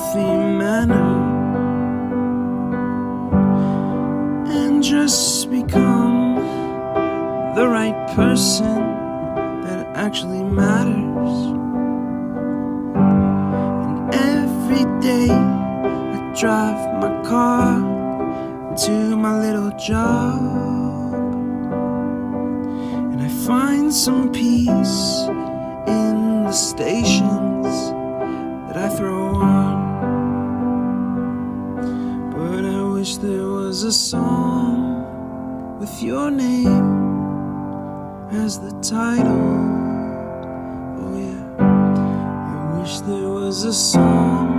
healthy manner and just become the right person that actually matters. And every day I drive my car to my little job, and I find some peace in the stations that I throw on. But I wish there was a song with your name as the title. Oh yeah, I wish there was a song